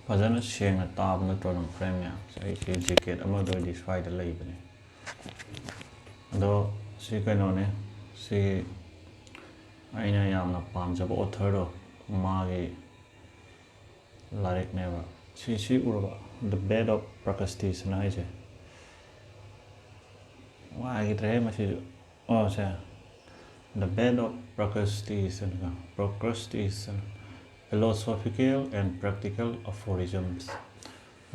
ꯐꯖꯅ ꯁꯦꯡꯅ ꯇꯥꯕ ꯅꯠꯇ꯭ꯔꯣ ꯑꯗꯨꯝ ꯐ꯭ꯔꯦꯝ ꯃꯌꯥꯝꯁꯦ ꯑꯩꯁꯤ ꯖꯦꯀꯦꯠ ꯑꯃꯗ ꯑꯣꯏꯗꯤ ꯁ꯭ꯋꯥꯏꯗ ꯂꯩꯕꯅꯦ ꯑꯗꯣ ꯁꯤ ꯀꯩꯅꯣꯅꯦ ꯁꯤ ꯑꯩꯅ ꯌꯥꯝꯅ ꯄꯥꯝꯖꯕ ꯑꯣꯊꯔꯗꯣ ꯃꯥꯒꯤ ꯂꯥꯏꯔꯤꯛꯅꯦꯕ ꯁꯤ ꯎꯔꯕ ꯗ ꯕꯦꯠ ꯑꯣꯐ ꯄ꯭ꯔꯀꯁꯇꯤꯁꯟ ꯍꯥꯏꯁꯦ ꯋꯥꯈꯤꯗ꯭ꯔꯦꯍꯦ ꯃꯁꯤꯁꯨ ꯁꯦ ꯗ ꯕꯦꯠ ꯑꯣꯐ ꯄ꯭ꯔꯣꯀ꯭ꯔꯁꯇꯤꯁꯟ ꯐꯤꯂꯣꯁꯣꯐꯤꯀꯦꯜ ꯑꯦꯟ ꯄ꯭ꯔꯦꯛꯇꯤꯀꯦꯜ ꯑꯐꯣꯔꯤꯖꯝꯁ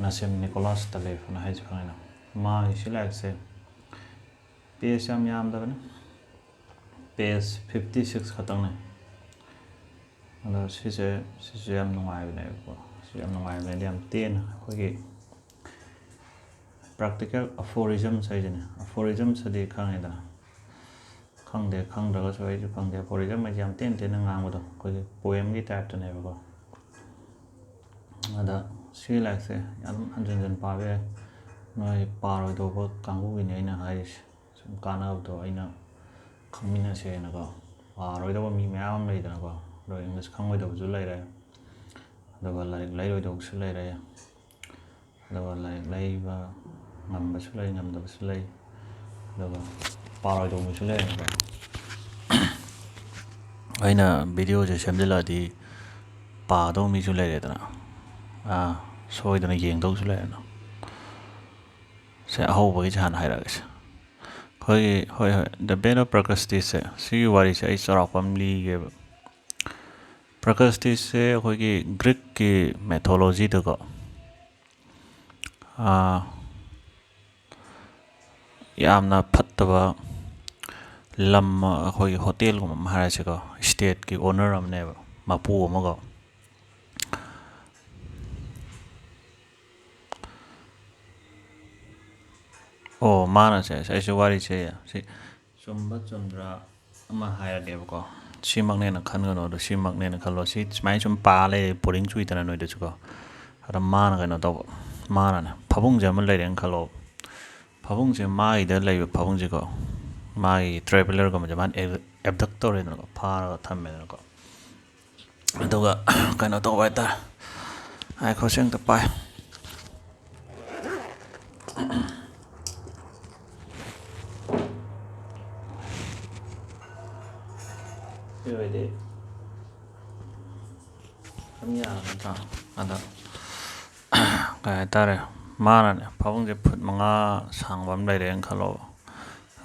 ꯅꯁꯤꯝ ꯅꯤꯀꯣꯂꯥꯁ ꯇꯂꯦꯐꯅ ꯍꯥꯏꯁꯦ ꯈꯪꯉꯤꯅ ꯃꯥꯒꯤ ꯁꯤ ꯂꯥꯏꯔꯤꯛꯁꯦ ꯄꯦꯖ ꯌꯥꯝ ꯌꯥꯝꯗꯕꯅꯤ ꯄꯦꯖ 56 ꯈꯛꯇꯪꯅꯦ ꯑꯗꯣ ꯁꯤꯁꯨ ꯌꯥꯝ ꯅꯨꯡꯉꯥꯏꯕꯅꯦꯕꯀꯣ ꯁꯤ ꯌꯥꯝ ꯅꯨꯡꯉꯥꯏꯕꯅꯦ ꯌꯥꯝ ꯇꯦꯟꯅ ꯑꯩꯈꯣꯏꯒꯤ ꯄ꯭ꯔꯥꯛꯇꯤꯀꯦꯜ ꯑꯐꯣꯔꯤꯖꯝꯁ ꯍꯥꯏꯁꯤꯅꯦ ꯑꯐꯣꯔꯤꯖꯝꯁꯤꯗꯤ ꯈꯪꯉꯦꯗꯅ ꯈꯪꯗ꯭ꯔꯒꯁꯨ ꯑꯩꯁꯨ ꯈꯪꯗꯦ ꯑꯐꯣꯔꯤꯖꯝ ꯍꯥꯏꯁꯦ ꯌꯥꯝ ꯇꯦꯟꯅ ꯉꯥꯡꯕꯗꯣ ꯑꯩꯈꯣꯏꯒꯤ ꯄꯣꯦꯝꯒꯤ ꯇꯥꯏꯞꯇꯅꯦꯕꯀꯣ ꯑꯗ ꯁꯤ ꯂꯥꯏꯔꯤꯛꯁꯦ ꯑꯗꯨꯝ ꯍꯟꯖꯤꯟ ꯍꯟꯖꯤꯟ ꯄꯥꯕ ꯌꯥꯏ ꯅꯣꯏ ꯄꯥꯔꯣꯏꯗꯧꯕ ꯀꯥꯡꯕꯨꯒꯤꯅꯤ ꯑꯩꯅ ꯍꯥꯏꯔꯤꯁꯦ ꯁꯨꯝ ꯀꯥꯟꯅꯕꯗꯣ ꯑꯩꯅ ꯈꯪꯃꯤꯟꯅꯁꯦꯅꯀꯣ ꯄꯥꯔꯣꯏꯗꯧꯕ ꯃꯤ ꯃꯌꯥꯝ ꯑꯃ ꯂꯩꯗꯅꯀꯣ ꯑꯗꯣ ꯏꯪꯂꯤꯁ ꯈꯪꯉꯣꯏꯗꯕꯁꯨ ꯂꯩꯔꯦ ꯑꯗꯨꯒ ꯂꯥꯏꯔꯤꯛ ꯂꯩꯔꯣꯏꯗꯧꯕꯁꯨ ꯂꯩꯔꯦ ꯑꯗꯨꯒ ꯂꯥꯏꯔꯤꯛ ꯂꯩꯕ ꯉꯝꯕꯁꯨ ꯂꯩ ꯉꯝꯗꯕꯁꯨ ꯂꯩ ꯑꯗꯨꯒ ꯄꯥꯔꯣꯏꯗꯧꯕꯁꯨ ꯂꯩꯔꯦꯀꯣ ꯑꯩꯅ ꯚꯤꯗꯤꯑꯣꯁꯦ ꯁꯦꯝꯖꯤꯜꯂꯛꯑꯗꯤ ꯄꯥꯗꯧꯕ ꯃꯤꯁꯨ ꯂꯩꯔꯦꯗꯅ ꯁꯣꯏꯗꯅ ꯌꯦꯡꯗꯧꯁꯨ ꯂꯩꯔꯦꯅ ꯁꯦ ꯑꯍꯧꯕꯒꯤꯁꯦ ꯍꯥꯟꯅ ꯍꯥꯏꯔꯛꯑꯒꯦꯁꯦ ꯑꯩꯈꯣꯏꯒꯤ ꯍꯣꯏ ꯗ ꯕꯦꯠ ꯑꯣꯐ ꯄ꯭ꯔꯀꯁꯇꯤꯁꯁꯦ ꯁꯤꯒꯤ ꯋꯥꯔꯤꯁꯦ ꯑꯩ ꯆꯥꯎꯔꯥꯛꯄ ꯑꯃ ꯂꯤꯒꯦꯕ ꯄ꯭ꯔꯀꯁꯇꯤꯁꯁꯦ ꯑꯩꯈꯣꯏꯒꯤ ꯒ꯭ꯔꯤꯛꯀꯤ ꯃꯦꯊꯣꯂꯣꯖꯤꯗꯀꯣ ꯌꯥꯝꯅ ꯐꯠꯇꯕ ꯂꯝ ꯑꯩꯈꯣꯏꯒꯤ ꯍꯣꯇꯦꯜꯒꯨꯝꯕ ꯑꯃ ꯍꯥꯏꯔꯁꯤꯀꯣ ꯏꯁꯇꯦꯠꯀꯤ ꯑꯣꯅꯔ ꯑꯃꯅꯦꯕ ꯃꯄꯨ ꯑꯃꯒ ꯃꯥꯅꯁꯦ ꯑꯩꯁꯨ ꯋꯥꯔꯤꯁꯦ ꯁꯤ ꯆꯨꯝꯕ ꯆꯨꯝꯗ꯭ꯔꯥ ꯑꯃ ꯍꯥꯏꯔꯒꯦꯕꯀꯣ ꯁꯤꯃꯛꯅꯦꯅ ꯈꯟꯒꯅꯣ ꯑꯗꯣ ꯁꯤꯃꯛꯅꯦꯅ ꯈꯜꯂꯣ ꯁꯤ ꯁꯨꯃꯥꯏꯅ ꯁꯨꯝ ꯂꯩ ꯕꯣꯔꯤꯡ ꯆꯨꯏꯗꯅ ꯅꯣꯏꯗꯁꯨꯀꯣ ꯑꯗ ꯃꯥꯅ ꯀꯩꯅꯣ ꯇꯧꯕ ꯃꯥꯅꯅꯦ ꯐꯃꯨꯡꯁꯦ ꯑꯃ ꯂꯩꯔꯦꯅ ꯈꯜꯂꯣ ꯐꯃꯨꯡꯁꯦ ꯃꯥꯒꯤꯗ ꯂꯩꯕ ꯐꯃꯨꯡꯁꯦꯀꯣ ꯃꯥꯒꯤ ꯇ꯭ꯔꯦꯚꯦꯂꯔꯒꯨꯝꯕꯁꯦ ꯃꯥꯅ ꯑꯦꯕꯗꯛ ꯇꯧꯔꯦꯗꯅꯀꯣ ꯐꯥꯔꯒ ꯊꯝꯃꯦꯗꯅꯀꯣ ꯑꯗꯨꯒ ꯀꯩꯅꯣ ꯇꯧꯕ ꯍꯥꯏꯇꯥꯔꯦ ꯉꯥꯏꯈꯣ ꯑꯝꯇ ꯄꯥꯏ ꯁꯤ ꯑꯣꯏꯗꯤ ꯑꯗꯨꯝ ꯌꯥꯔꯗ꯭ꯔꯥ ꯑꯗ ꯀꯩ ꯍꯥꯏꯇꯥꯔꯦ ꯃꯥꯅꯅꯦ ꯐꯃꯨꯡꯁꯦ ꯐꯨꯠ 5 ꯁꯥꯡꯕ ꯑꯃ ꯂꯩꯔꯦꯅꯈꯜꯂꯣꯕ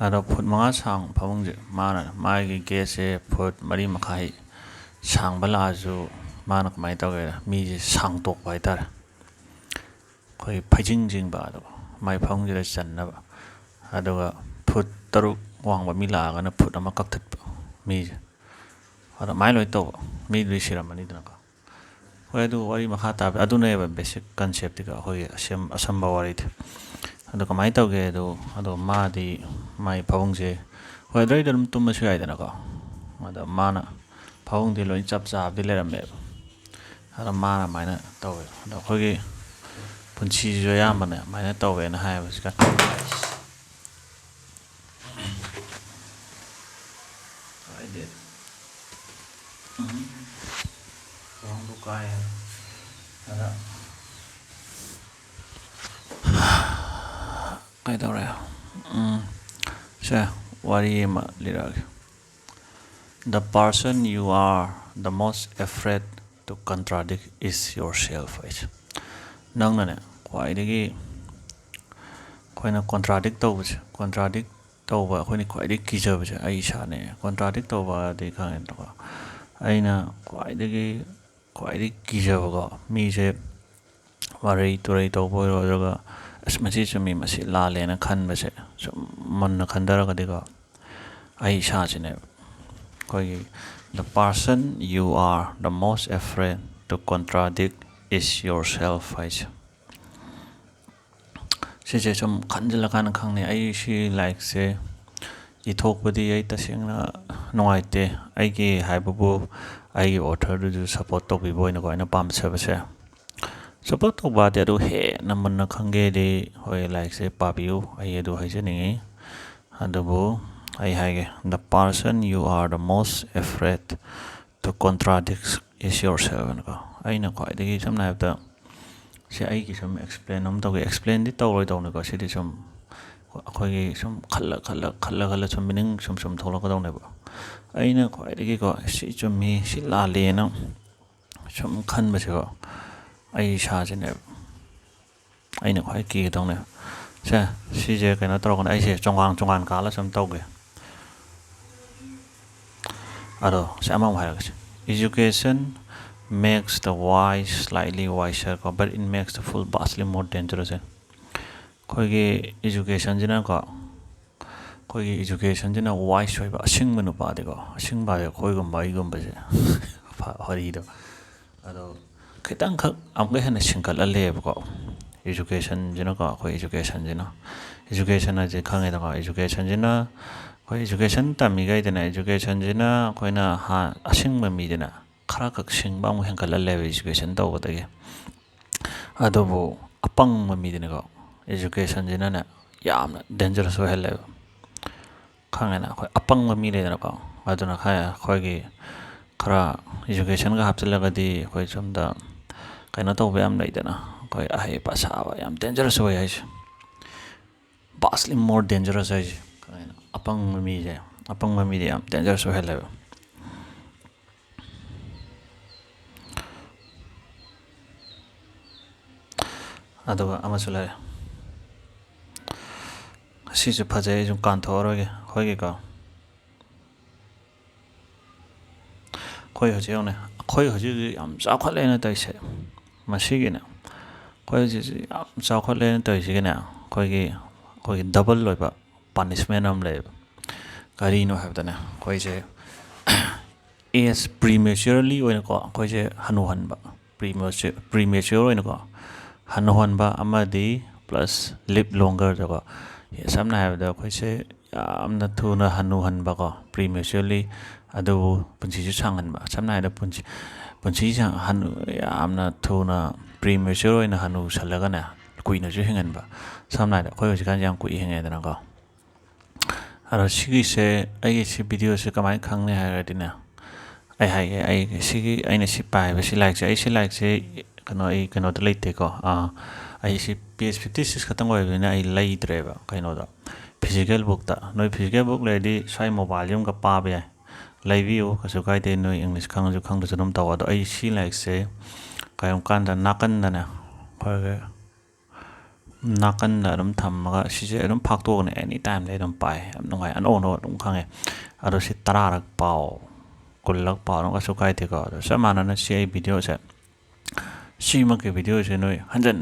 ꯑꯗꯣ ꯐꯨꯠ 5 ꯁꯥꯡꯕ ꯐꯃꯨꯡꯁꯦ ꯃꯥꯒꯤ ꯒꯦꯁꯁꯦ ꯐꯨꯠ 3.5 ꯁꯥꯡꯕ ꯂꯥꯛꯑꯁꯨ ꯃꯥꯅ ꯀꯃꯥꯏꯅ ꯇꯧꯒꯦ ꯃꯤꯁꯦ ꯁꯥꯡꯇꯣꯛꯄ ꯍꯥꯏꯇꯥꯔꯦ ꯑꯩꯈꯣꯏ ꯐꯩꯖꯤꯡ ꯆꯤꯡꯕ ꯑꯗꯨꯒ ꯃꯥꯏ ꯐꯃꯨꯡꯁꯤꯗ ꯆꯟꯅꯕ ꯑꯗꯨꯒ ꯐꯨꯠ 6 ꯋꯥꯡꯕ ꯃꯤ ꯂꯥꯛꯑꯒꯅ ꯐꯨꯠ 1 ꯀꯛꯊꯠꯄ ꯃꯤꯁꯦ ꯑꯗꯨꯃꯥꯏꯅ ꯂꯣꯏ ꯇꯧꯕ ꯃꯤꯗꯨꯗꯤ ꯁꯤꯔꯝꯃꯅꯤꯗꯅꯀꯣ ꯍꯣꯏ ꯑꯗꯨ ꯋꯥꯔꯤ ꯃꯈꯥ ꯇꯥꯕ ꯑꯗꯨꯅꯦꯕ ꯕꯦꯁꯤꯛ ꯀꯟꯁꯦꯞꯇꯤꯀꯣ ꯑꯩꯈꯣꯏꯒꯤ ꯑꯁꯝꯕ ꯋꯥꯔꯤꯗꯤ ꯑꯗꯣ ꯀꯃꯥꯏꯅ ꯇꯧꯒꯦ ꯑꯗꯣ ꯃꯥꯗꯤ ꯃꯥꯏ ꯐꯃꯨꯡꯁꯦ ꯍꯣꯏ ꯑꯗꯨꯋꯥꯏꯗ ꯑꯗꯨꯝ ꯇꯨꯝꯃꯁꯨ ꯌꯥꯏꯗꯅꯀꯣ ꯑꯗꯣ ꯃꯥꯅ ꯐꯃꯨꯡꯗꯤ ꯂꯣꯏ ꯆꯞ ꯆꯥꯕꯗꯤ ꯂꯩꯔꯝꯃꯦꯕ ꯑꯗꯣ ꯃꯥꯅ ꯑꯗꯨꯃꯥꯏꯅ ꯇꯧꯋꯦ ꯑꯗꯣ ꯑꯩꯈꯣꯏꯒꯤ ꯄꯨꯟꯁꯤꯁꯤꯁꯨ ꯑꯌꯥꯝꯕꯅ ꯑꯗꯨꯃꯥꯏꯅ ꯇꯧꯋꯦꯅ ꯍꯥꯏꯌꯦꯕ ꯍꯧꯖꯤꯛꯀꯥꯟ ꯑꯗ ꯀꯩꯗꯧꯔꯦ ꯁꯦ ꯋꯥꯔꯤ ꯑꯃ ꯂꯤꯔꯛꯑꯒꯦ The person you are the most afraid to contradict is yourself ꯍꯥꯏꯁꯦ ꯅꯪꯅꯅꯦ ꯈ꯭ꯋꯥꯏꯗꯒꯤ ꯑꯩꯈꯣꯏꯅ ꯀꯣꯟꯇ꯭ꯔꯥꯗꯤꯛ ꯇꯧꯕ ꯑꯩꯈꯣꯏꯅ ꯈ꯭ꯋꯥꯏꯗꯒꯤ ꯀꯤꯖꯕꯁꯦ ꯑꯩ ꯏꯁꯥꯅꯦ ꯀꯣꯟꯇ꯭ꯔꯥꯗꯤꯛ ꯇꯧꯕꯗꯤ ꯈꯪꯉꯦꯗꯅꯀꯣ ꯑꯩꯅ ꯈ꯭ꯋꯥꯏꯗꯒꯤ ꯀꯤꯖꯕꯀꯣ ꯃꯤꯁꯦ ꯋꯥꯔꯩ ꯇꯨꯔꯩ ꯇꯧꯕ ꯑꯣꯏꯔꯣ ꯑꯗꯨꯒ ꯃꯁꯤ ꯆꯨꯝꯃꯤ ꯃꯁꯤ ꯂꯥꯜꯂꯦꯅ ꯈꯟꯕꯁꯦ ꯁꯨꯝ ꯃꯨꯟꯅ ꯈꯟꯊꯔꯒꯗꯤꯀꯣ ꯑꯩ ꯏꯁꯥꯁꯤꯅꯦꯕ ꯑꯩꯈꯣꯏꯒꯤ The person you are the most afraid to contradict is yourself ꯍꯥꯏꯁꯦ ꯁꯤꯁꯦ ꯁꯨꯝ ꯈꯟꯖꯤꯜꯂꯀꯥꯟꯗ ꯈꯪꯅꯩ ꯑꯩ ꯁꯤ ꯂꯥꯏꯔꯤꯛꯁꯦ ꯏꯊꯣꯛꯄꯗꯤ ꯑꯩ ꯇꯁꯦꯡꯅ ꯅꯨꯡꯉꯥꯏꯇꯦ ꯑꯩꯒꯤ ꯍꯥꯏꯕꯕꯨ ꯑꯩꯒꯤ ꯑꯣꯊꯔꯗꯨꯁꯨ ꯁꯞꯄꯣꯔꯠ ꯇꯧꯕꯤꯕ ꯑꯣꯏꯅꯀꯣ ꯑꯩꯅ ꯄꯥꯝꯖꯕꯁꯦ ꯁꯞꯄꯣꯔꯠ ꯇꯧꯕꯗꯤ ꯑꯗꯨ ꯍꯦꯟꯅ ꯃꯨꯟꯅ ꯈꯪꯒꯦꯗꯤ ꯍꯣꯏ ꯂꯥꯏꯔꯤꯛꯁꯦ ꯄꯥꯕꯤꯌꯨ ꯑꯩ ꯑꯗꯨ ꯍꯥꯏꯖꯅꯤꯡꯉꯤ ꯑꯗꯨꯕꯨ ꯑꯩ ꯍꯥꯏꯒꯦ The person you are the most afraid to contradict is yourself ꯀꯣ ꯑꯩꯅ ꯈ꯭ꯋꯥꯏꯗꯒꯤ ꯁꯝꯅ ꯍꯥꯏꯔꯕꯗ ꯁꯤ ꯑꯩꯒꯤ ꯁꯨꯝ ꯑꯦꯛꯁꯄ꯭ꯂꯦꯟ ꯑꯃ ꯇꯧꯒꯦ ꯑꯦꯛꯁꯄ꯭ꯂꯦꯟꯗꯤ ꯇꯧꯔꯣꯏꯗꯧꯅꯤꯀꯣ ꯁꯤꯗꯤ ꯁꯨꯝ ꯑꯩꯈꯣꯏꯒꯤ ꯁꯨꯝ ꯈꯜꯂ ꯁꯨꯝ ꯃꯤꯅꯤꯡ ꯁꯨꯝ ꯊꯣꯛꯂꯛꯀꯗꯧꯅꯦꯕ ꯑꯩꯅ ꯈ꯭ꯋꯥꯏꯗꯒꯤꯀꯣ ꯁꯤ ꯆꯨꯝꯃꯤ ꯁꯤ ꯂꯥꯜꯂꯦꯅ ꯁꯨꯝ ꯈꯟꯕꯁꯦꯀꯣ ꯑꯩ ꯏꯁꯥꯁꯤꯅꯦꯕ ꯑꯩꯅ ꯈ꯭ꯋꯥꯏ ꯀꯤꯒꯗꯧꯅꯦꯕ ꯁꯤꯁꯦ ꯀꯩꯅꯣ ꯇꯧꯔꯒꯅ ꯑꯩꯁꯦ ꯆꯣꯡꯒꯥꯟ ꯀꯥꯜꯂ ꯁꯨꯝ ꯇꯧꯒꯦ ꯑꯗꯣ ꯁꯤ ꯑꯃꯃꯨꯛ ꯍꯥꯏꯔꯒꯁꯦ education makes the wise slightly wiser but it makes the fool vastly more dangerous ꯑꯩꯈꯣꯏꯒꯤ ꯏꯖꯨꯀꯦꯁꯟꯁꯤꯅꯀꯣ ꯑꯩꯈꯣꯏꯒꯤ ꯏꯖꯨꯀꯦꯁꯟꯁꯤꯅ ꯋꯥꯏꯁ ꯑꯣꯏꯕ ꯑꯁꯤꯡꯕ ꯅꯨꯄꯥꯗꯤꯀꯣ ꯑꯁꯤꯡꯕ ꯑꯩꯈꯣꯏꯒꯨꯝꯕ ꯑꯩꯒꯨꯝꯕꯁꯦ ꯋꯥꯔꯤꯗꯣ ꯑꯗꯣ ꯈꯤꯇꯪꯈꯛ ꯑꯃꯨꯛꯀ ꯍꯦꯟꯅ ꯁꯤꯡꯀꯠꯍꯜꯂꯦꯕꯀꯣ ꯏꯖꯨꯀꯦꯁꯟꯁꯤꯅꯀꯣ ꯑꯩꯈꯣꯏ ꯏꯖꯨꯀꯦꯁꯟ ꯍꯥꯏꯁꯦ ꯈꯪꯉꯦꯗꯀꯣ ꯏꯖꯨꯀꯦꯁꯟꯁꯤꯅ ꯑꯩꯈꯣꯏ ꯏꯖꯨꯀꯦꯁꯟ ꯇꯝꯃꯤꯈꯩꯗꯅ ꯏꯖꯨꯀꯦꯁꯟꯁꯤꯅ ꯑꯩꯈꯣꯏꯅ ꯑꯁꯤꯡꯕ ꯃꯤꯗꯅ ꯈꯔꯈꯛ ꯁꯤꯡꯕ ꯑꯃꯨꯛ ꯍꯦꯟꯒꯠꯍꯜꯂꯦꯕ ꯏꯖꯨꯀꯦꯁꯟ ꯇꯧꯕꯗꯒꯤ ꯑꯗꯨꯕꯨ ꯑꯄꯪꯕ ꯃꯤꯗꯅꯀꯣ ꯏꯖꯨꯀꯦꯁꯟꯁꯤꯅꯅꯦ ꯌꯥꯝꯅ ꯗꯦꯟꯖꯔꯁ ꯑꯣꯏꯍꯜꯂꯦꯕ ꯈꯪꯉꯦꯅ ꯑꯩꯈꯣꯏ ꯑꯄꯪꯕ ꯃꯤ ꯂꯩꯗꯅꯀꯣ ꯑꯗꯨꯅ ꯑꯩꯈꯣꯏꯒꯤ ꯈꯔ ꯏꯖꯨꯀꯦꯁꯟꯒ ꯍꯥꯞꯆꯤꯜꯂꯒꯗꯤ ꯑꯩꯈꯣই ꯁꯣꯝꯗ ꯀꯩꯅꯣ ꯇꯧꯕ ꯌꯥꯝ ꯂꯩꯗꯅ ꯑꯩꯈꯣꯏ ꯑꯍꯩ ꯑꯁꯥꯕ ꯌꯥꯝ ꯗꯦꯟꯖꯔꯁ ꯑꯣꯏ ꯍꯥꯏꯁꯦ ꯚꯥꯁꯂꯤ ꯃꯣꯔ ꯗꯦꯟꯖꯔꯁ ꯍꯥꯏꯁꯦ ꯈꯪꯉꯦꯅ ꯑꯄꯪꯕ ꯃꯤꯗꯤ ꯌꯥꯝ ꯗꯦꯟꯖꯔꯁ ꯑꯣꯏꯍꯜꯂꯦꯕ ꯑꯗꯨꯒ ꯑꯃꯁꯨ ꯂꯩꯔꯦ ꯁꯤꯁꯨ ꯐꯖꯩ ꯑꯩ ꯁꯨꯝ ꯀꯥꯟꯊꯣꯛꯑꯔꯣꯏꯒꯦ ꯑꯩꯈꯣꯏꯒꯤꯀꯣ ꯑꯩꯈꯣꯏ ꯍꯧꯖꯤꯛ ꯌꯦꯡꯉꯨꯅꯦ ꯑꯩꯈꯣꯏ ꯍꯧꯖꯤꯛ ꯌꯥꯝ ꯆꯥꯎꯈꯠꯂꯦꯅ ꯇꯧꯔꯤꯁꯦ ꯃꯁꯤꯒꯤꯅꯦ ꯑꯩꯈꯣꯏ ꯍꯧꯖꯤꯛ ꯌꯥꯝ ꯆꯥꯎꯈꯠꯂꯦꯅ ꯇꯧꯔꯤꯁꯤꯒꯤꯅꯦ ꯑꯩꯈꯣꯏꯒꯤ ꯗꯕꯜ ꯑꯣꯏꯕ ꯄꯥꯅꯤꯁꯃꯦꯟ ꯑꯃ ꯂꯩꯌꯦꯕ ꯀꯔꯤꯅꯣ ꯍꯥꯏꯕꯗꯅꯦ ꯑꯩꯈꯣꯏꯁꯦ ꯑꯦꯖ ꯄ꯭ꯔꯤꯃꯦꯆ꯭ꯌꯣꯔꯂꯤ ꯑꯣꯏꯅꯀꯣ ꯑꯩꯈꯣꯏꯁꯦ ꯍꯟꯅꯨꯍꯟꯕ ꯄ꯭ꯔꯤꯃꯦꯆ꯭ꯌꯣꯔ ꯑꯣꯏꯅꯀꯣ ꯍꯟꯅꯨꯍꯟꯕ ꯑꯃꯗꯤ ꯄ꯭ꯂꯁ ꯂꯤꯞ ꯂꯣꯡꯒꯔꯗꯀꯣ ꯁꯝꯅ ꯍꯥꯏꯔꯕꯗ ꯑꯩꯈꯣꯏꯁꯦ ꯌꯥꯝꯅ ꯊꯨꯅ ꯍꯟꯅꯨꯍꯟꯕꯀꯣ ꯄ꯭ꯔꯤꯃꯦꯆ꯭ꯌꯣꯔꯂꯤ ꯑꯗꯨꯕꯨ ꯄꯨꯟꯁꯤꯁꯨ ꯁꯥꯡꯍꯟꯕ ꯁꯝꯅ ꯍꯥꯏꯔꯕꯗ ꯄꯨꯟꯁꯤ ꯌꯥꯝꯅ ꯊꯨꯅ ꯄ꯭ꯔꯤꯃꯦꯆ꯭ꯌꯣꯔ ꯑꯣꯏꯅ ꯍꯟꯅꯨꯁꯜꯂꯒꯅꯦ ꯀꯨꯏꯅꯁꯨ ꯍꯤꯡꯍꯟꯕ ꯁꯝꯅ ꯍꯥꯏꯔꯕꯗ ꯑꯩꯈꯣꯏ ꯍꯧꯖꯤꯛꯀꯥꯟꯁꯦ ꯌꯥꯝ ꯀꯨꯏ ꯍꯤꯡꯉꯦꯗꯅꯀꯣ ꯑꯗꯣ ꯁꯤꯒꯤꯁꯦ ꯑꯩꯒꯤ ꯚꯤꯗꯤꯑꯣꯁꯦ ꯀꯃꯥꯏꯅ ꯈꯪꯅꯤ ꯍꯥꯏꯔꯗꯤꯅꯦ ꯑꯩ ꯍꯥꯏꯒꯦ ꯑꯩꯅ ꯁꯤ ꯄꯥꯏꯕ ꯁꯤ ꯂꯥꯏꯔꯤꯛꯁꯦ ꯑꯩ ꯀꯩꯅꯣꯗ ꯂꯩꯇꯦꯀꯣ ꯑꯩ ꯁꯤ ꯄꯦꯖ 56 ꯈꯛꯇꯪ ꯑꯣꯏꯕꯅꯤꯅ ꯑꯩ ꯂꯩꯇ꯭ꯔꯦꯕ ꯀꯩꯅꯣꯗ ꯐꯤꯖꯤꯀꯦꯜ ꯕꯨꯛꯇ ꯅꯣꯏ ꯐꯤꯖꯤꯀꯦꯜ ꯕꯨꯛ ꯂꯩꯔꯗꯤ ꯁ꯭ꯋꯥꯏ ꯃꯣꯕꯥꯏꯜꯁꯦ ꯑꯃꯨꯛꯀ ꯄꯥꯕ ꯌꯥꯏ ꯂꯩꯕꯤꯌꯨ ꯀꯩꯁꯨ ꯀꯥꯏꯗꯦ ꯅꯣꯏ ꯏꯪꯂꯤꯁ ꯈꯪꯉꯁꯨ ꯈꯪꯗ꯭ꯔꯁꯨ ꯑꯗꯨꯝ ꯇꯧ ꯑꯗꯣ ꯑꯩ ꯁꯤ ꯂꯥꯏꯔꯤꯛꯁꯦ ꯀꯔꯤꯒꯨꯝꯕ ꯀꯥꯟꯗ ꯅꯥꯀꯟꯗꯅꯦ ꯑꯩꯈꯣꯏꯒꯤ ꯅꯥꯀꯟꯗ ꯑꯗꯨꯝ ꯊꯝꯃꯒ ꯁꯤꯁꯦ ꯑꯗꯨꯝ ꯐꯥꯛꯇꯣꯛꯑꯒꯅꯦ ꯑꯦꯅꯤ ꯇꯥꯏꯝꯗ ꯑꯗꯨꯝ ꯄꯥꯏ ꯌꯥꯝ ꯅꯨꯡꯉꯥꯏ ꯑꯅꯧ ꯑꯗꯨꯝ ꯈꯪꯉꯦ ꯑꯗꯣ ꯁꯤ 10ꯔꯛ ꯄꯥꯎ 10ꯂꯛ ꯄꯥꯎ ꯑꯗꯨꯝ ꯀꯩꯁꯨ ꯀꯥꯏꯗꯦꯀꯣ ꯑꯗꯣ ꯆꯞ ꯃꯥꯟꯅꯅ ꯁꯤ ꯑꯩ ꯚꯤꯗꯤꯑꯣꯁꯦ ꯁꯤꯃꯛꯀꯤ ꯚꯤꯗꯤꯑꯣꯁꯦ ꯅꯣꯏ ꯍꯟꯖꯟ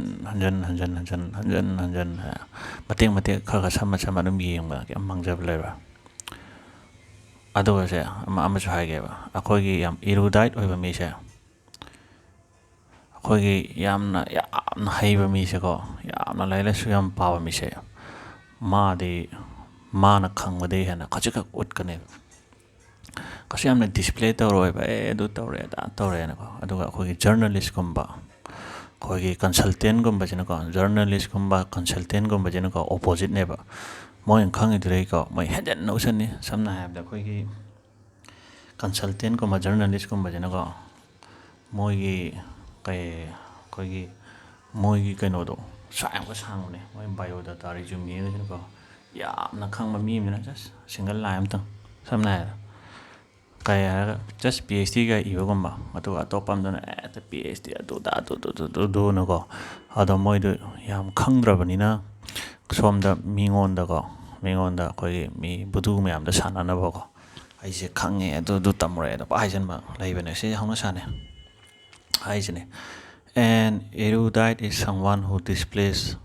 ꯃꯇꯦꯛ ꯈꯔ ꯁꯝꯃ ꯑꯗꯨꯝ ꯌꯦꯡꯕ ꯌꯥꯝ ꯃꯥꯡꯖꯕ ꯂꯩꯔꯣꯏ ꯑꯗꯨꯒꯁꯦ ꯑꯃꯁꯨ ꯍꯥꯏꯒꯦꯕ ꯑꯩꯈꯣꯏꯒꯤ ꯌꯥꯝ ꯏꯔꯨꯗꯥꯏꯠ ꯑꯣꯏꯕ ꯃꯤꯁꯦ ꯑꯩꯈꯣꯏꯒꯤ ꯌꯥꯝꯅ ꯍꯩꯕ ꯃꯤꯁꯦꯀꯣ ꯌꯥꯝꯅ ꯂꯥꯏꯔꯤꯛ ꯂꯥꯏꯁꯨ ꯌꯥꯝ ꯄꯥꯕ ꯃꯤꯁꯦ ꯃꯥꯅ ꯈꯪꯕꯗꯒꯤ ꯍꯦꯟꯅ ꯈꯖꯤꯛꯈꯛ ꯎꯠꯀꯅꯦꯕ ꯀꯩꯁꯨ ꯌꯥꯝꯅ ꯗꯤꯁꯄ꯭ꯂꯦ ꯇꯧꯔꯣꯏꯕ ꯑꯗꯨ ꯇꯧꯔꯦ ꯑꯗꯥ ꯇꯧꯔꯦꯅꯀꯣ ꯑꯗꯨꯒ ꯑꯩꯈꯣꯏꯒꯤ ꯖꯔꯅꯦꯂꯤꯁꯀꯨꯝꯕ ꯑꯩꯈꯣꯏꯒꯤ ꯀꯟꯁꯜꯇꯦꯟꯒꯨꯝꯕꯁꯤꯅꯀꯣ ꯖꯔꯅꯦꯂꯤꯁꯀꯨꯝꯕ ꯀꯟꯁꯜꯇꯦꯟꯒꯨꯝꯕꯁꯤꯅꯀꯣ ꯑꯣꯄꯣꯖꯤꯠꯅꯦꯕ ꯃꯣꯏꯅ ꯈꯪꯉꯤꯗꯨꯗꯩꯀꯣ ꯃꯣꯏ ꯍꯦꯟꯖꯟꯅ ꯎꯁꯟꯅꯤ ꯁꯝꯅ ꯍꯥꯏꯔꯕꯗ ꯑꯩꯈꯣꯏꯒꯤ ꯀꯟꯁꯜꯇꯦꯟꯒꯨꯝꯕ ꯖꯔꯅꯦꯂꯤꯁꯀꯨꯝꯕꯁꯤꯅꯀꯣ ꯃꯣꯏꯒꯤ ꯀꯩꯅꯣꯗꯣ ꯌꯥꯝꯒ ꯁꯥꯡꯕꯅꯦ ꯃꯣꯏ ꯕꯥꯏꯑꯣꯗꯥꯇꯥ ꯔꯤꯖꯨꯃꯤꯒꯁꯤꯅꯀꯣ ꯌꯥꯝꯅ ꯈꯪꯕ ꯃꯤ ꯑꯃꯅ ꯖꯁ ꯁꯤꯡꯒꯜ ꯂꯥꯏꯟ ꯑꯃꯇꯪ ꯁꯝꯅ ꯍꯥꯏꯔꯕꯗ ꯀꯩ ꯍꯥꯏꯔꯒ ꯖꯁ PhDꯒ ꯏꯕꯒꯨꯝꯕ ꯑꯗꯨꯒ ꯑꯇꯣꯞꯄ ꯑꯃꯗꯨꯅ PhD ꯑꯗꯨꯅꯀꯣ ꯑꯗꯣ ꯃꯣꯏꯗꯣ ꯌꯥꯝ ꯈꯪꯗ꯭ꯔꯕꯅꯤꯅ ꯁꯣꯝꯗ ꯃꯤꯉꯣꯟꯗ ꯑꯩꯈꯣꯏꯒꯤ ꯃꯤ ꯕꯨꯗꯨ ꯃꯌꯥꯝꯗ ꯁꯥꯟꯅꯅꯕꯀꯣ ꯑꯩꯁꯦ ꯈꯪꯉꯦ ꯑꯗꯨ ꯇꯝꯃꯨꯔꯦ ꯑꯗꯣ ꯍꯥꯏꯖꯟꯕ ꯂꯩꯕꯅꯦ ꯁꯤ ꯍꯧꯅꯁꯥꯅꯦ ꯍꯥꯏꯁꯤꯅꯦ an erudite is someone who displays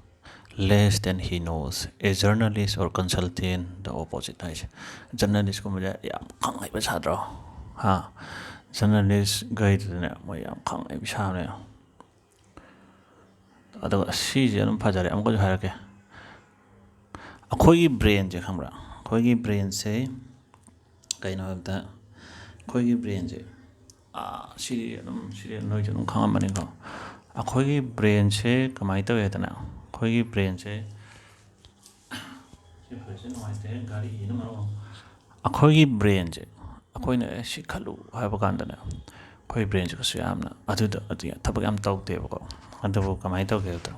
less than he knows. A journalist or consultant, the opposite ꯍꯥꯏꯁꯦ ꯖꯔꯅꯦꯂꯤꯁꯀꯨꯝꯕꯁꯦ ꯌꯥꯝ ꯈꯪꯍꯩꯕ ꯁꯥꯗ꯭ꯔꯣ ꯖꯔꯅꯦꯂꯤꯁꯈꯩꯗꯨꯗꯅꯦ ꯃꯣꯏ ꯌꯥꯝ ꯈꯪꯍꯩꯕ ꯁꯥꯕꯅꯦ ꯑꯗꯨꯒ ꯁꯤꯁꯦ ꯑꯗꯨꯝ ꯐꯖꯔꯦ ꯑꯃꯨꯛꯀꯁꯨ ꯍꯥꯏꯔꯛꯀꯦ ꯑꯩꯈꯣꯏꯒꯤ ꯕ꯭ꯔꯦꯟꯁꯦ ꯈꯪꯕ꯭ꯔꯥ ꯑꯩꯈꯣꯏꯒꯤ ꯕ꯭ꯔꯦꯟꯁꯦ ꯀꯩꯅꯣ ꯍꯥꯏꯕꯗ ꯑꯩꯈꯣꯏꯒꯤ ꯕ꯭ꯔꯦꯟꯁꯦ ꯁꯤꯗꯤ ꯅꯣꯏꯁꯨ ꯑꯗꯨꯝ ꯈꯪꯉꯝꯃꯅꯤꯀꯣ ꯑꯩꯈꯣꯏꯒꯤ ꯕ꯭ꯔꯦꯟꯁꯦ ꯀꯃꯥꯏꯅ ꯇꯧꯋꯦ ꯍꯥꯏꯗꯅ ꯑꯩꯈꯣꯏꯒꯤ ꯕ꯭ꯔꯦꯟꯁꯦ ꯁꯤ ꯐꯔꯁꯦ ꯅꯨꯡꯉꯥꯏꯇꯦ ꯒꯥꯔꯤꯅ ꯃꯔꯣꯟ ꯑꯩꯈꯣꯏꯒꯤ ꯕ꯭ꯔꯦꯟꯁꯦ ꯑꯩꯈꯣꯏꯅ ꯁꯤ ꯈꯜꯂꯨ ꯍꯥꯏꯕ ꯀꯥꯟꯗꯅꯦ ꯑꯩꯈꯣꯏ ꯕ꯭ꯔꯦꯟꯁꯤꯒꯁꯨ ꯌꯥꯝꯅ ꯑꯗꯨꯗ ꯊꯕꯛ ꯌꯥꯝ ꯇꯧꯗꯦꯕꯀꯣ ꯑꯗꯨꯕꯨ ꯀꯃꯥꯏꯅ ꯇꯧꯒꯦꯗ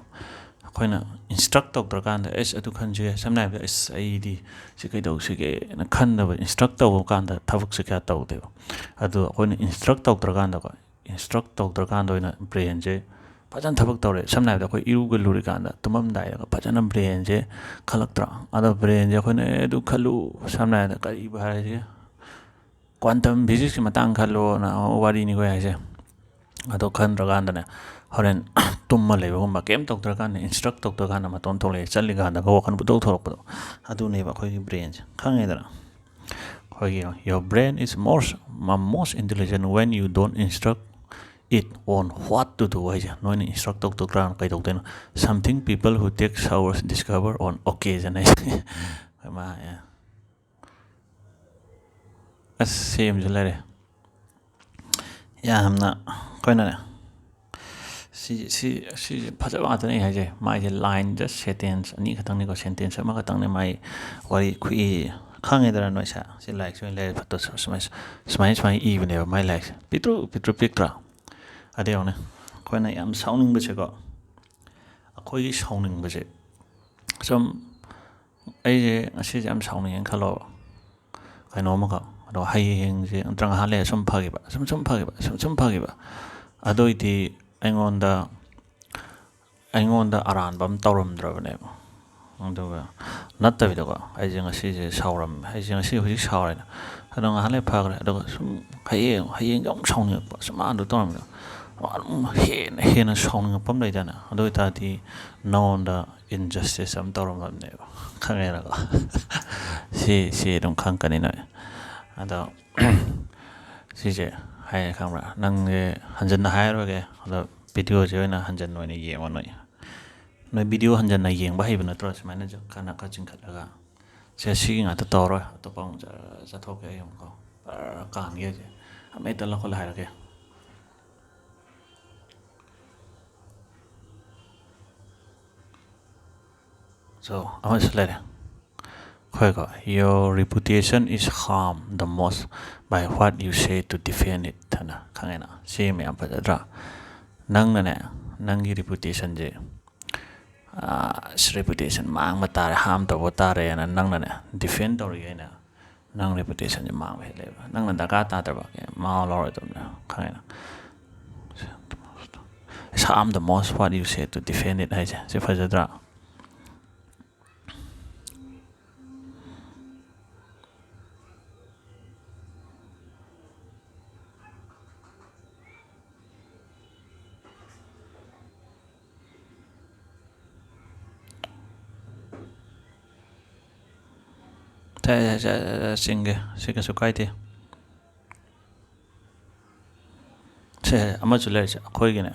ꯑꯩꯈꯣꯏꯅ ꯏꯟꯁꯇ꯭ꯔꯛ ꯇꯧꯗ꯭ꯔꯀꯥꯟꯗ ꯑꯦꯁ ꯑꯗꯨ ꯈꯟꯁꯤꯒꯦ ꯁꯝꯅ ꯍꯥꯏꯔꯕꯗ ꯑꯦꯁ ꯑꯩꯗꯤ ꯁꯤ ꯀꯩꯗꯧꯁꯤꯒꯦꯅ ꯈꯟꯗꯕ ꯏꯟꯁꯇ꯭ꯔꯛ ꯇꯧꯕ ꯀꯥꯟꯗ ꯊꯕꯛꯁꯦ ꯀꯌꯥ ꯇꯧꯗꯦꯕ ꯑꯗꯣ ꯑꯩꯈꯣꯏꯅ ꯏꯟꯁꯇ꯭ꯔꯛ ꯇꯧꯗ꯭ꯔꯀꯥꯟꯗꯀꯣ ꯏꯟꯁꯇ꯭ꯔꯛ ꯇꯧꯗ꯭ꯔꯀꯥꯟꯗ ꯑꯣꯏꯅ ꯕ꯭ꯔꯦꯟꯁꯦ ꯐꯖꯅ ꯊꯕꯛ ꯇꯧꯔꯦ ꯁꯝꯅ ꯍꯥꯏꯔꯕꯗ ꯑꯩꯈꯣꯏ ꯏꯔꯨꯒ ꯂꯨꯔꯤꯀꯥꯟꯗ ꯇꯨꯝꯃꯝꯗꯥꯏꯗꯒ ꯐꯖꯅ ꯕ꯭ꯔꯦꯟꯁꯦ ꯈꯜꯂꯛꯇ꯭ꯔꯣ ꯑꯗꯣ ꯕ꯭ꯔꯦꯟꯁꯦ ꯑꯩꯈꯣꯏꯅ ꯑꯗꯨ ꯈꯜꯂꯨ ꯁꯝꯅ ꯍꯥꯏꯔꯕꯗ ꯀꯔꯤꯕꯨ ꯍꯥꯏꯔꯁꯤ ꯀ꯭ꯋꯥꯟꯇꯝ ꯐꯤꯖꯤꯛꯁꯀꯤ ꯃꯇꯥꯡ ꯈꯜꯂꯣꯅ ꯋꯥꯔꯤꯅꯤꯀꯣ ꯍꯥꯏꯁꯦ ꯑꯗꯣ ꯈꯟꯗ꯭ꯔꯀꯥꯟꯗꯅꯦ ꯍꯣꯔꯦꯟ ꯇꯨꯝꯃ ꯂꯩꯕꯒꯨꯝꯕ ꯀꯩꯝ ꯇꯧꯗ꯭ꯔꯀꯥꯟꯗ ꯏꯟꯁꯇ꯭ꯔꯛ ꯇꯧꯗ꯭ꯔꯀꯥꯟꯗ ꯃꯇꯣꯟ ꯊꯣꯛꯂꯛꯑꯦ ꯆꯠꯂꯤꯀꯥꯟꯗꯒ ꯋꯥꯈꯜ ꯄꯨꯊꯣꯛ ꯊꯣꯛꯂꯛꯄꯗꯣ ꯑꯗꯨꯅꯦꯕ ꯑꯩꯈꯣꯏꯒꯤ ꯕ꯭ꯔꯦꯟꯁꯦ ꯈꯪꯉꯦꯗꯅ ꯑꯩꯈꯣꯏꯒꯤ your brain is most intelligent when you don't instruct it on what to do ꯍꯥꯏꯁꯦ ꯅꯣꯏꯅ ꯏꯟꯁꯇ꯭ꯔꯛ ꯇꯧꯗ꯭ꯔꯀꯥꯟꯗ ꯀꯩꯗꯧꯗꯣꯏꯅꯣ ꯁꯝꯊꯤꯡ ꯄꯤꯄꯜ ꯍꯨ ꯇꯦꯛ ꯁꯥꯋꯔꯁ ꯗꯤꯁꯀꯚꯔ ꯑꯣꯟ ꯑꯣꯀꯦꯖꯟ ꯍꯥꯏꯁꯦ ꯑꯁ ꯁꯦꯝꯁꯨ ꯂꯩꯔꯦ ꯌꯥꯝꯅ ꯑꯩꯈꯣꯏꯅꯅꯦ ꯁꯤꯁꯦ ꯐꯖꯕ ꯉꯥꯛꯇꯅꯦ ꯑꯩ ꯍꯥꯏꯁꯦ ꯃꯥꯏꯁꯦ ꯂꯥꯏꯟ ꯖꯁ ꯁꯦꯟꯇꯦꯟꯁ ꯑꯅꯤ ꯈꯛꯇꯪꯅꯤꯀꯣ ꯁꯦꯟꯇꯦꯟꯁ ꯑꯃꯈꯛꯇꯪꯅꯦ ꯃꯥꯏ ꯋꯥꯔꯤ ꯈꯨꯏ ꯈꯪꯉꯦꯗꯅ ꯅꯣꯏ ꯁꯤ ꯂꯥꯏꯔꯤꯛꯁꯦ ꯑꯣꯏꯅ ꯂꯩꯔꯦ ꯐꯠꯇꯣ ꯁꯨꯃꯥꯏꯅ ꯏꯕꯅꯦꯕ ꯃꯥꯏ ꯂꯥꯏꯔꯤꯛꯁꯦ ꯄꯤꯛꯇ꯭ꯔꯨ ꯄꯤꯛꯇ꯭ꯔꯥ ꯑꯗꯨ ꯌꯦꯡꯉꯨꯅꯦ ꯑꯩꯈꯣꯏꯅ ꯌꯥꯝ ꯁꯥꯎꯅꯤꯡꯕꯁꯦꯀꯣ ꯑꯩꯈꯣꯏꯒꯤ ꯁꯥꯎꯅꯤꯡꯕꯁꯦ ꯁꯨꯝ ꯑꯩꯁꯦ ꯉꯁꯤꯁꯦ ꯌꯥꯝ ꯁꯥꯎꯅꯤꯡꯉꯦꯅ ꯈꯜꯂꯣꯕ ꯀꯩꯅꯣꯝꯃꯈꯛ ꯑꯗꯣ ꯍꯌꯦꯡꯁꯦ ꯅꯠꯇ꯭ꯔꯒ ꯉꯥꯏꯍꯥꯛ ꯂꯩꯔ ꯁꯨꯝ ꯐꯈꯤꯕ ꯁꯨꯝ ꯐꯈꯤꯕ ꯑꯗꯨꯏꯗꯤ ꯑꯩꯉꯣꯟꯗ ꯑꯔꯥꯟꯕ ꯑꯃ ꯇꯧꯔꯝꯗ꯭ꯔꯕꯅꯦꯕ ꯑꯗꯨꯒ ꯅꯠꯇꯕꯤꯗꯀꯣ ꯑꯩꯁꯦ ꯉꯁꯤꯁꯦ ꯁꯥꯎꯔꯝꯃꯦ ꯑꯩꯁꯦ ꯉꯁꯤ ꯍꯧꯖꯤꯛ ꯁꯥꯎꯔꯦꯅ ꯑꯗꯣ ꯉꯥꯏꯍꯥꯛ ꯂꯩꯔ ꯐꯈ꯭ꯔꯦ ꯑꯗꯨꯒ ꯁꯨꯝ ꯍꯌꯦꯡꯁꯦ ꯑꯃꯨꯛ ꯁꯥꯎꯅꯤꯡꯉꯛꯄ ꯁꯨꯝ ꯑꯗꯨ ꯇꯧꯔꯝꯃꯤꯗꯣ ꯑꯗꯨꯝ ꯍꯦꯟꯅ ꯁꯥꯎꯅꯤꯡꯉꯛꯄ ꯑꯃ ꯂꯩꯗꯅ ꯑꯗꯨ ꯑꯣꯏꯇꯥꯔꯗꯤ ꯅꯉꯣꯟꯗ ꯏꯟꯖꯁꯇꯤꯁ ꯑꯃ ꯇꯧꯔꯝꯃꯕꯅꯦꯕ ꯈꯪꯉꯦꯅꯀꯣ ꯁꯤ ꯑꯗꯨꯝ ꯈꯪꯀꯅꯤ ꯅꯣꯏ ꯑꯗꯣ ꯁꯤꯁꯦ ꯍꯥꯏꯌꯦ ꯈꯪꯕ꯭ꯔꯥ ꯅꯪꯁꯦ ꯍꯟꯖꯟꯅ ꯍꯥꯏꯔꯣꯏꯒꯦ ꯑꯗꯣ ꯚꯤꯗꯤꯑꯣꯁꯦ ꯑꯣꯏꯅ ꯍꯟꯖꯟꯅ ꯑꯣꯏꯅ ꯌꯦꯡꯉꯣ ꯅꯣꯏ ꯚꯤꯗꯤꯑꯣ ꯍꯟꯖꯟꯅ ꯌꯦꯡꯕ ꯍꯩꯕ ꯅꯠꯇ꯭ꯔꯣ ꯁꯨꯃꯥꯏꯅ ꯈꯔ ꯆꯤꯡꯈꯠꯂꯒ ꯁꯤꯒꯤ ꯉꯥꯛꯇ ꯇꯧꯔꯔꯣꯏ ꯑꯇꯣꯞꯄ ꯑꯃꯨꯛ ꯆꯠꯊꯣꯛꯀꯦ ꯑꯩ ꯑꯃꯨꯛꯀꯣ ꯀꯥꯟꯒꯦ ꯍꯧꯖꯤꯛ ꯑꯃ ꯂꯧꯈꯠꯂ ꯍꯥꯏꯔꯒꯦ ꯑꯃꯁꯨ ꯂꯩꯔꯦ ꯑꯩꯈꯣꯏꯀꯣ your reputation is harm the most by what you say to defend it ꯍꯥꯏꯅ ꯈꯪꯉꯦꯅ ꯁꯤ ꯃꯌꯥꯝ ꯐꯖꯗ꯭ꯔꯥ ꯅꯪꯅꯅꯦ ꯅꯪꯒꯤ ꯔꯤꯄꯨꯇꯦꯁꯟꯁꯦ ꯔꯤꯄꯨꯇꯦꯁꯟ ꯃꯥꯡꯕ ꯇꯥꯔꯦ ꯍꯥꯔꯝ ꯇꯧꯕ ꯇꯥꯔꯦꯅ ꯅꯪꯅꯅꯦ ꯗꯤꯐꯦꯟ ꯇꯧꯔꯤꯉꯩꯅ ꯅꯪ ꯔꯤꯄꯨꯇꯦꯁꯟꯁꯦ ꯃꯥꯡꯕ ꯍꯦꯜꯂꯦꯕ ꯅꯪꯅ ꯗꯔꯀꯥꯔ ꯇꯥꯗ꯭ꯔꯕ ꯃꯥꯡ ꯂꯧꯔꯣꯏꯗꯕꯅꯦ ꯈꯪꯉꯦꯅ harm the most what you say to defend it ꯍꯥꯏꯁꯦ ꯁꯤ ꯐꯖꯗ꯭ꯔꯥ ꯆꯤꯡꯒꯦ ꯁꯤ ꯀꯩꯁꯨ ꯀꯥꯏꯗꯦ ꯁꯦ ꯑꯃꯁꯨ ꯂꯩꯔꯤꯁꯦ ꯑꯩꯈꯣꯏꯒꯤꯅꯦ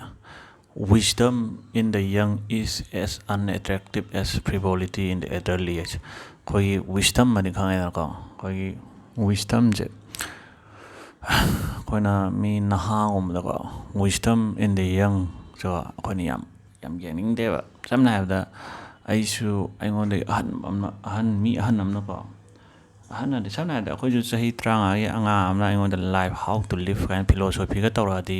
wisdom in the young is as unattractive as frivolity in the elderly age ꯑꯩꯈꯣꯏꯒꯤ wisdom ꯑꯅꯤ ꯈꯪꯉꯦꯗꯅꯀꯣ ꯑꯩꯈꯣꯏꯒꯤ wisdomꯁꯦ ꯑꯩꯈꯣꯏꯅ ꯃꯤ ꯅꯍꯥꯒꯨꯝꯕꯗꯀꯣ wisdom in the young ꯁꯨ ꯑꯩꯈꯣꯏꯅ ꯌꯥꯝ ꯌꯦꯡꯅꯤꯡꯗꯦꯕ ꯁꯝꯅ ꯍꯥꯏꯔꯕꯗ ꯑꯩꯉꯣꯟꯗꯒꯤ ꯃꯤ ꯑꯍꯟ ꯑꯃꯅꯀꯣ ꯑꯍꯟꯅꯗꯤ ꯁꯝꯅ ꯍꯥꯏꯔꯕꯗ ꯑꯩꯈꯣꯏꯁꯨ ꯆꯍꯤ 30ꯒꯤ ꯑꯉꯥꯡ ꯑꯃꯅ ꯑꯩꯉꯣꯟꯗ ꯂꯥꯏꯐ ꯍꯥꯎ ꯇꯨ ꯂꯤቭ ꯀꯥꯏꯅ ꯐꯤꯂꯣꯁꯣꯐꯤꯒ ꯇꯧꯔꯛꯑꯗꯤ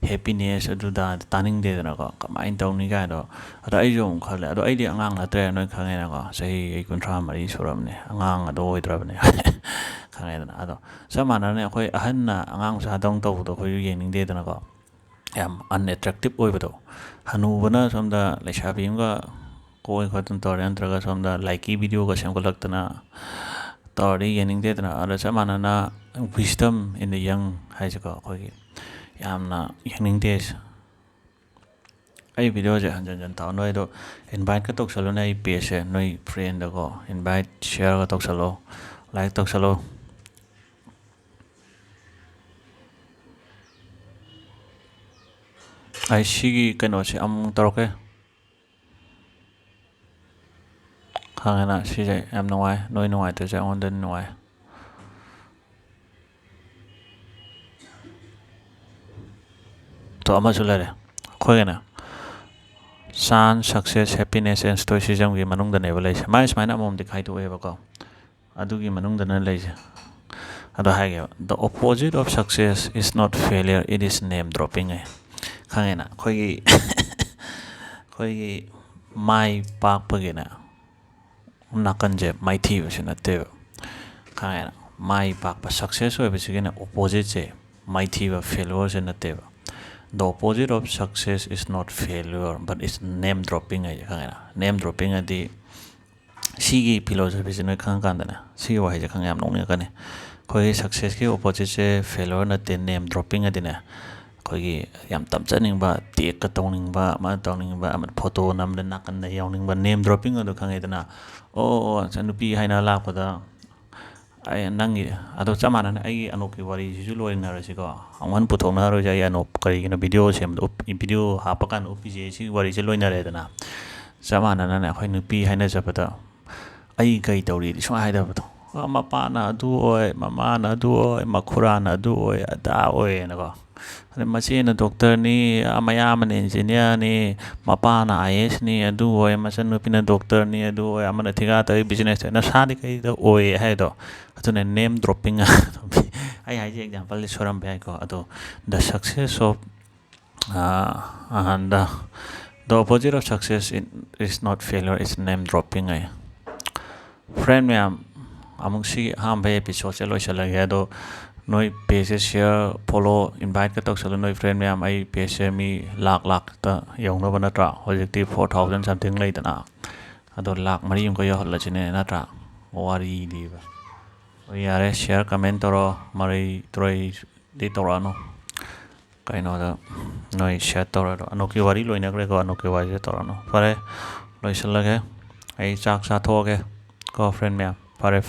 ꯍꯦꯄꯤꯅꯦꯁ ꯑꯗꯨꯗ ꯇꯥꯅꯤꯡꯗꯦꯗꯅꯀꯣ ꯀꯃꯥꯏꯅ ꯇꯧꯅꯤ ꯀꯥꯏꯗꯣ ꯑꯗꯣ ꯑꯩꯁꯨ ꯑꯃꯨꯛ ꯈꯜꯂꯦ ꯑꯗꯣ ꯑꯩꯗꯤ ꯑꯉꯥꯡ ꯅꯠꯇ꯭ꯔꯦ ꯅꯣꯏ ꯈꯪꯉꯦꯅꯀꯣ ꯆꯍꯤ 34 ꯁꯨꯔꯕꯅꯦ ꯑꯉꯥꯡ ꯑꯗꯣ ꯑꯣꯏꯗ꯭ꯔꯕꯅꯦ ꯈꯪꯉꯦꯗꯅ ꯑꯗꯣ ꯆꯞ ꯃꯥꯟꯅꯅ ꯑꯩꯈꯣꯏ ꯑꯍꯟꯅ ꯑꯉꯥꯡ ꯃꯆꯥꯗꯧꯅ ꯇꯧꯕꯗꯣ ꯑꯩꯈꯣꯏꯁꯨ ꯌꯦꯡꯅꯤꯡꯗꯦꯗꯅꯀꯣ ꯌꯥꯝ ꯑꯟꯑꯦꯇ꯭ꯔꯦꯛꯇꯤꯞ ꯑꯣꯏꯕꯗꯣ ꯍꯅꯨꯕꯅ ꯁꯣꯝꯗ ꯂꯩꯁꯥꯕꯤ ꯑꯃꯒ ꯀꯣꯏ ꯈꯣꯠꯇꯅ ꯇꯧꯔꯦ ꯅꯠꯇ꯭ꯔꯒ ꯁꯣꯝꯗ ꯂꯥꯏꯀꯤ ꯚꯤꯗꯤꯑꯣꯒ ꯁꯦꯝꯒꯠꯂꯛꯇꯅ ꯇꯧꯔꯗꯤ ꯌꯦꯡꯅꯤꯡꯗꯦꯗꯅ ꯑꯗꯣ ꯆꯞ ꯃꯥꯟꯅꯅ wisdom in the young ꯍꯥꯏꯁꯦꯀꯣ ꯑꯩꯈꯣꯏꯒꯤ ꯌꯥꯝꯅ ꯌꯦꯡꯅꯤꯡꯗꯦ ꯑꯩ ꯚꯤꯗꯤꯑꯣꯁꯦ ꯍꯟꯖꯟ ꯇꯥꯎ ꯅꯣꯏꯗꯣ ꯏꯟꯚꯥꯏꯠꯀ ꯇꯧꯁꯜꯂꯣꯅꯦ ꯑꯩ ꯄꯦꯖꯁꯦ ꯅꯣꯏ ꯐ꯭ꯔꯦꯟꯗꯀꯣ ꯏꯟꯚꯥꯏꯠ ꯁꯤꯌꯔꯒ ꯇꯧꯁꯜꯂꯣ ꯂꯥꯏꯛ ꯇꯧꯁꯜꯂꯣ ꯑꯩ ꯁꯤꯒꯤ ꯀꯩꯅꯣꯁꯦ ꯑꯃꯨꯛ ꯇꯧꯔꯛꯀꯦ ꯈꯪꯉꯦꯅ ꯁꯤꯁꯦ ꯌꯥꯝ ꯅꯨꯡꯉꯥꯏ ꯅꯣꯏ ꯅꯨꯡꯉꯥꯏꯇ꯭ꯔꯁꯦ ꯑꯩꯉꯣꯟꯗ ꯅꯨꯡꯉꯥꯏ ꯇꯣ ꯑꯃꯁꯨ ꯂꯩꯔꯦ ꯑꯩꯈꯣꯏꯒꯤꯅꯦ ꯆꯥꯟꯁ ꯁꯛꯁꯦꯁ ꯍꯦꯄꯤꯅꯦꯁ ꯑꯦꯟ ꯁ꯭ꯇꯣꯏꯁꯤꯖꯝꯒꯤ ꯃꯅꯨꯡꯗꯅꯦꯕ ꯂꯩꯁꯦ ꯃꯥꯏ ꯁꯨꯃꯥꯏꯅ ꯑꯃꯃꯝꯗꯤ ꯈꯥꯏꯗꯣꯛꯑꯦꯕꯀꯣ ꯑꯗꯨꯒꯤ ꯃꯅꯨꯡꯗꯅ ꯂꯩꯁꯦ ꯑꯗꯣ ꯍꯥꯏꯒꯦꯕ the opposite of success is not failure it is name dropping ꯍꯥꯏ ꯈꯪꯉꯦꯅ ꯑꯩꯈꯣꯏꯒꯤ ꯃꯥꯏ ꯄꯥꯛꯄꯒꯤꯅꯦ ꯅꯥꯀꯟꯁꯦ ꯃꯥꯏꯊꯤꯕꯁꯤ ꯅꯠꯇꯦꯕ ꯈꯪꯉꯦꯅ ꯃꯥꯏ ꯄꯥꯛꯄ ꯁꯛꯁꯦꯁ ꯑꯣꯏꯕꯁꯤꯒꯤꯅ ꯑꯣꯄꯣꯖꯤꯠꯁꯦ ꯃꯥꯏꯊꯤꯕ ꯐꯦꯂꯨꯌꯔꯁꯦ ꯅꯠꯇꯦꯕ the opposite of success is not failure but it's name dropping ꯍꯥꯏꯁꯦ ꯈꯪꯉꯦꯅ name dropping ꯍꯥꯏꯗꯤ ꯁꯤꯒꯤ ꯐꯤꯂꯣꯁꯣꯐꯤꯁꯦ ꯅꯣꯏ ꯈꯪꯉꯀꯥꯟꯗꯅꯦ ꯁꯤꯒꯤ ꯋꯥꯍꯩꯁꯦ ꯈꯪꯉ ꯌꯥꯝ ꯅꯣꯛꯅꯤꯡꯉꯛꯀꯅꯤ ꯑꯩꯈꯣꯏꯒꯤ ꯁꯛꯁꯦꯁꯀꯤ ꯑꯣꯄꯣꯖꯤꯠꯁꯦ ꯐꯦꯂꯨꯌꯔ ꯅꯠꯇꯦ ꯅꯦꯝ ꯗ꯭ꯔꯣꯞꯄꯤꯡ ꯍꯥꯏꯗꯤꯅꯦ ꯑꯩꯈꯣꯏꯒꯤ ꯌꯥꯝ ꯇꯝꯖꯅꯤꯡꯕ ꯇꯦꯛꯀ ꯇꯧꯅꯤꯡꯕ ꯑꯃ ꯇꯧꯅꯤꯡꯕ ꯑꯃ ꯐꯣꯇꯣ ꯅꯝꯕꯗ ꯅꯥꯀꯟꯗ ꯌꯥꯎꯅꯤꯡꯕ ꯅꯦꯝ ꯗ꯭ꯔꯣꯞꯄꯤꯡ ꯑꯗꯨ ꯈꯪꯉꯤꯗꯅ ꯅꯨꯄꯤ ꯍꯥꯏꯅ ꯂꯥꯛꯄꯗ ꯅꯪꯒꯤ ꯑꯗꯣ ꯆꯞ ꯃꯥꯟꯅꯅ ꯑꯩꯒꯤ ꯑꯅꯣꯞꯀꯤ ꯋꯥꯔꯤꯁꯤꯁꯨ ꯂꯣꯏꯅꯔꯁꯤꯀꯣ ꯑꯃꯨꯛ ꯍꯟꯅ ꯄꯨꯊꯣꯛꯅꯔꯣꯏꯁꯦ ꯑꯩ ꯑꯅꯣꯞ ꯀꯔꯤꯒꯤꯅꯣ ꯚꯤꯗꯤꯑꯣ ꯁꯦꯝꯕꯗ ꯚꯤꯗꯤꯑꯣ ꯍꯥꯞꯄꯀꯥꯟꯗ ꯎꯞꯄꯤꯁꯦ ꯁꯤꯒꯤ ꯋꯥꯔꯤꯁꯦ ꯂꯣꯏꯅꯔꯦꯗꯅ ꯆꯞ ꯃꯥꯟꯅꯅꯅꯦ ꯑꯩꯈꯣꯏ ꯅꯨꯄꯤ ꯍꯥꯏꯅꯖꯕꯗ ꯑꯩ ꯀꯩ ꯇꯧꯔꯤꯗꯤ ꯁꯨꯡꯍꯥꯏ ꯍꯥꯏꯗꯕꯗꯣ ꯃꯄꯥꯅ ꯑꯗꯨ ꯑꯣꯏ ꯃꯃꯥꯅ ꯑꯗꯨ ꯑꯣꯏ ꯃꯈꯨꯔꯥꯅ ꯑꯗꯨ ꯑꯣꯏ ꯑꯗꯥ ꯑꯣꯏꯌꯦꯅꯀꯣ ꯑꯗꯩ ꯃꯆꯦꯅ ꯗꯣꯛꯇꯔꯅꯤ ꯃꯌꯥꯝꯕꯅ ꯏꯟꯖꯤꯅꯤꯌꯥꯔꯅꯤ ꯃꯄꯥꯅ ꯑꯥꯏ ꯑꯦꯁꯅꯤ ꯑꯗꯨ ꯑꯣꯏ ꯃꯆꯟꯅꯨꯄꯤꯅ ꯗꯣꯛꯇꯔꯅꯤ ꯑꯗꯨ ꯑꯣꯏ ꯑꯃꯅ ꯊꯤꯀꯥ ꯇꯧꯋꯤ ꯕꯤꯖꯤꯅꯦꯁ ꯇꯧꯋꯤ ꯅꯁꯥꯗꯤ ꯀꯩꯗ ꯑꯣꯏ ꯍꯥꯏꯗꯣ ꯑꯗꯨꯅ ꯅꯦꯝ ꯗ꯭ꯔꯣꯞꯄꯤꯡ ꯑꯩ ꯍꯥꯏꯁꯦ ꯑꯦꯛꯖꯥꯝꯄꯜꯗꯤ ꯁꯣꯏꯔꯝꯕ ꯌꯥꯏꯀꯣ ꯑꯗꯣ the success of the opposite of success is not failure it's name dropping ꯍꯥꯏ ꯐ꯭ꯔꯦꯟ ꯃꯌꯥꯝ ꯑꯃꯨꯛ ꯁꯤꯒꯤ ꯑꯍꯥꯟꯕ ꯑꯦꯄꯤꯁꯣꯗꯁꯦ ꯂꯣꯏꯁꯤꯜꯂꯒꯦ ꯑꯗꯣ ꯅꯣꯏ ꯄꯦꯖꯁꯦ ꯁꯤꯌꯔ ꯐꯣꯂꯣ ꯏꯟꯚꯥꯏꯠꯀ ꯇꯧꯁꯜꯂꯣ ꯅꯣꯏ ꯐ꯭ꯔꯦꯟ ꯃꯌꯥꯝ ꯑꯩ ꯄꯦꯖꯁꯦ ꯃꯤ ꯂꯥꯛꯇ ꯌꯧꯅꯕ ꯅꯠꯇ꯭ꯔꯥ ꯍꯧꯖꯤꯛꯇꯤ 4,000 ꯁꯝꯊꯤꯡ ꯂꯩꯗꯅ ꯑꯗꯣ 1,00,000 ꯑꯃꯨꯛꯀ ꯌꯧꯍꯜꯂꯁꯤꯅꯦ ꯅꯠꯇ꯭ꯔꯥ ꯋꯥꯔꯤꯗꯤꯕ ꯌꯥꯔꯦ ꯁꯤꯌꯔ ꯀꯃꯦꯟ ꯇꯧꯔꯣ ꯃꯔꯩ ꯇꯨꯔꯩꯗꯤ ꯇꯧꯔꯛꯑꯅꯨ ꯀꯩꯅꯣꯗ ꯅꯣꯏ ꯁꯤꯌꯔ ꯇꯧꯔꯣ ꯑꯅꯣꯛꯀꯤ ꯋꯥꯔꯤ ꯂꯣꯏꯅꯈ꯭ꯔꯦꯀꯣ ꯑꯅꯣꯛꯀꯤ ꯋꯥꯔꯤꯁꯦ ꯇꯧꯔꯛꯑꯅꯨ ꯐꯔꯦ ꯂꯣꯏꯁꯤꯜꯂꯒꯦ ꯑꯩ ꯆꯥꯛ ꯆꯥꯊꯣꯛꯑꯒꯦ ꯀꯣ ꯐ꯭ꯔꯦꯟ ꯃꯌꯥꯝ ꯐꯔꯦ